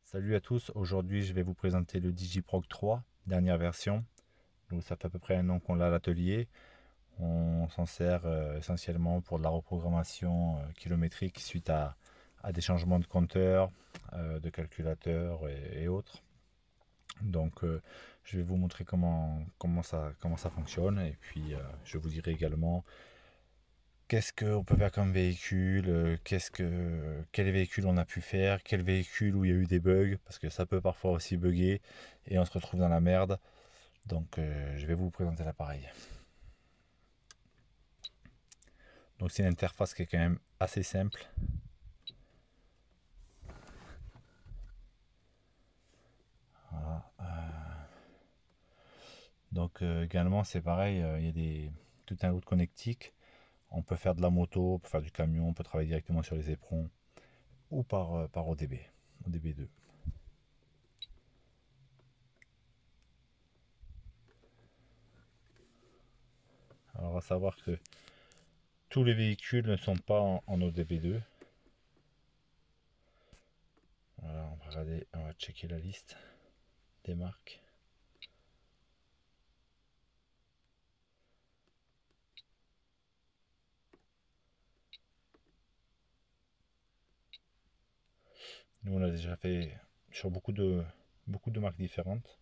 Salut à tous, aujourd'hui je vais vous présenter le Digiproc 3, dernière version. Donc ça fait à peu près un an qu'on l'a à l'atelier. On s'en sert essentiellement pour de la reprogrammation kilométrique suite à des changements de compteur, de calculateur et autres. Donc je vais vous montrer comment ça fonctionne et puis je vous dirai également qu'est-ce qu'on peut faire comme véhicule, quel véhicule on a pu faire, quel véhicule où il y a eu des bugs, parce que ça peut parfois aussi bugger et on se retrouve dans la merde. Donc je vais vous présenter l'appareil. Donc c'est une interface qui est quand même assez simple. Voilà. Donc également c'est pareil, il y a tout un lot de connectiques. On peut faire de la moto, on peut faire du camion, on peut travailler directement sur les éperons ou par ODB, ODB2. Alors à savoir que tous les véhicules ne sont pas en ODB2. Voilà, on va regarder, on va checker la liste des marques. Nous, on a déjà fait sur beaucoup de marques différentes,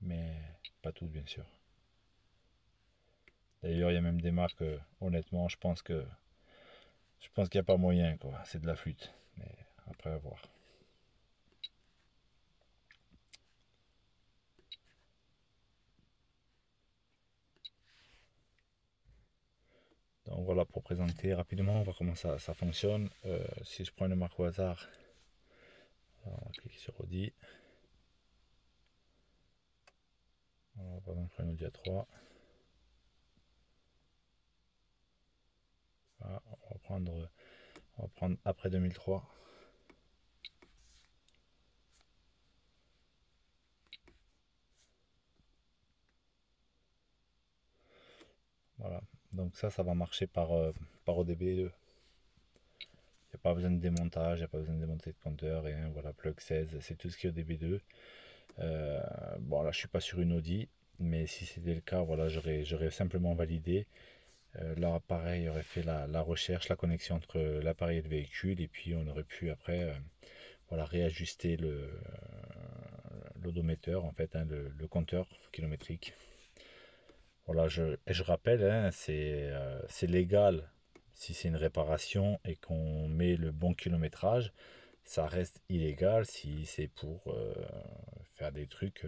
mais pas toutes, bien sûr. D'ailleurs, il y a même des marques, honnêtement, je pense qu'il n'y a pas moyen, quoi. C'est de la flûte, mais après à voir. Donc voilà, pour présenter rapidement, on va comment ça fonctionne. Si je prends une marque au hasard, on va cliquer sur Audi. On va par exemple prendre une Audi A3. Voilà, on va prendre après 2003. Voilà, donc ça va marcher par ODB2. Il n'y a pas besoin de démontage, il n'y a pas besoin de démonter de compteur, et voilà, plug 16, c'est tout ce qui est ODB2. Bon, là je suis pas sur une Audi, mais si c'était le cas, voilà, j'aurais simplement validé. Là, pareil, aurait fait la recherche, la connexion entre l'appareil et le véhicule, et puis on aurait pu après voilà, réajuster l'odomètre, en fait, hein, le compteur kilométrique. Voilà, je rappelle, hein, c'est légal si c'est une réparation et qu'on met le bon kilométrage. Ça reste illégal si c'est pour faire des trucs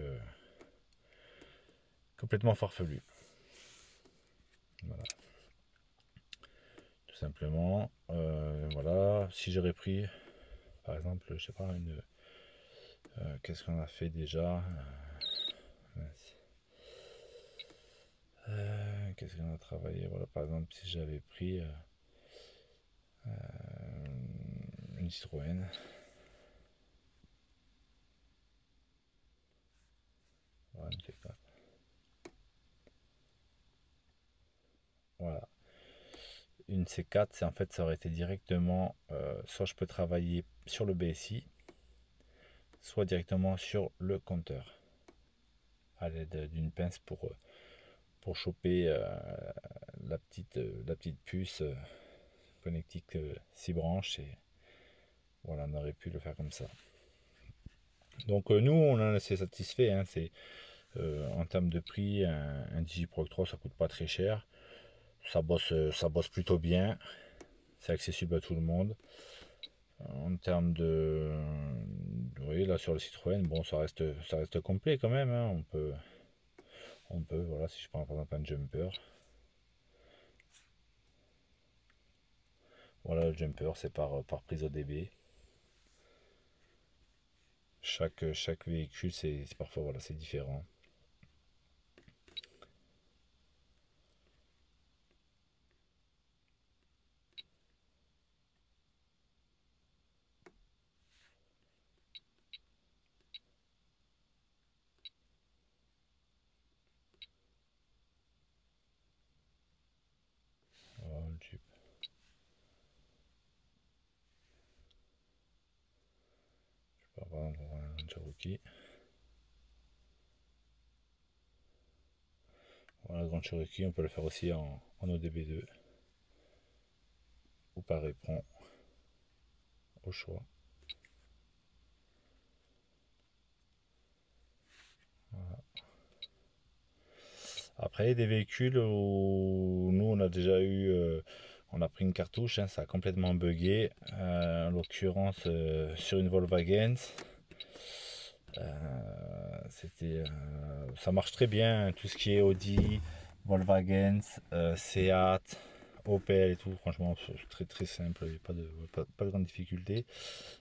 complètement farfelus. Voilà, tout simplement. Voilà, si j'aurais pris, par exemple, je sais pas, qu'est-ce qu'on a fait déjà qu'est-ce qu'on a travaillé. Voilà, par exemple, si j'avais pris une Citroën. Voilà, une C4. Voilà. Une C4, c'est en fait, ça aurait été directement, soit je peux travailler sur le BSI, soit directement sur le compteur, à l'aide d'une pince pour choper la petite puce connectique 6 branches, et voilà, on aurait pu le faire comme ça. Donc nous, on en est assez satisfait, hein, c'est en termes de prix, un Digiproc 3 ça coûte pas très cher, ça bosse plutôt bien, c'est accessible à tout le monde. En termes oui, là sur le Citroën, bon, ça reste complet quand même, hein. Voilà, si je prends par exemple un jumper, voilà, le jumper c'est par prise ODB. Chaque véhicule, c'est parfois, voilà, c'est différent. Voilà, le Jeep. par exemple, on va un Cherokee. Voilà, Grand Cherokee, on peut le faire aussi en ODB2 ou par éperon au choix. Voilà. Après, des véhicules où nous on a déjà eu, on a pris une cartouche, hein, ça a complètement bugué. En l'occurrence, sur une Volkswagen, ça marche très bien, tout ce qui est Audi, Volkswagen, Seat, Opel et tout. Franchement, c'est très très simple, il n'y a pas de grande difficulté.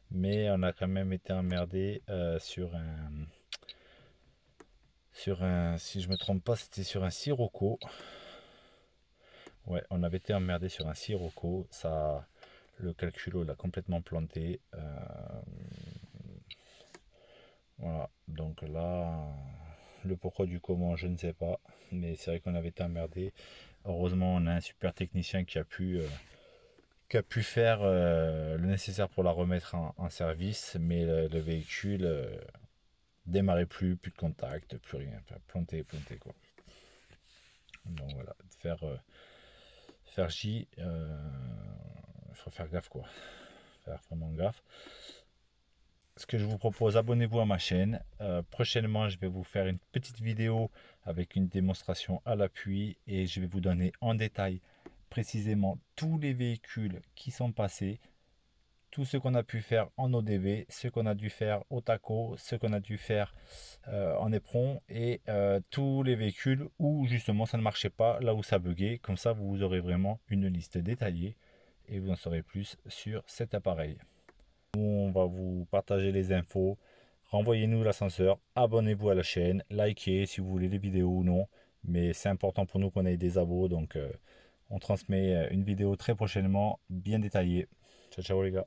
Mais on a quand même été emmerdé si je me trompe pas, c'était sur un Sirocco. Ouais, on avait été emmerdé sur un Sirocco. Ça, le calculo l'a complètement planté. Voilà, donc là, le pourquoi du comment, je ne sais pas. Mais c'est vrai qu'on avait été emmerdé. Heureusement, on a un super technicien qui a pu faire le nécessaire pour la remettre en service. Mais le véhicule démarrait plus de contact, plus rien. Enfin, planté quoi. Donc voilà, faire J, il faut faire gaffe quoi. Faire vraiment gaffe. Ce que je vous propose, abonnez-vous à ma chaîne. Prochainement, je vais vous faire une petite vidéo avec une démonstration à l'appui et je vais vous donner en détail précisément tous les véhicules qui sont passés, tout ce qu'on a pu faire en ODB, ce qu'on a dû faire au taco, ce qu'on a dû faire en éperon et tous les véhicules où justement ça ne marchait pas, là où ça buguait. Comme ça, vous aurez vraiment une liste détaillée et vous en saurez plus sur cet appareil. On va vous partager les infos. Renvoyez-nous l'ascenseur, abonnez-vous à la chaîne, likez si vous voulez les vidéos ou non. Mais c'est important pour nous qu'on ait des abos, donc on transmet une vidéo très prochainement, bien détaillée. Ciao ciao les gars.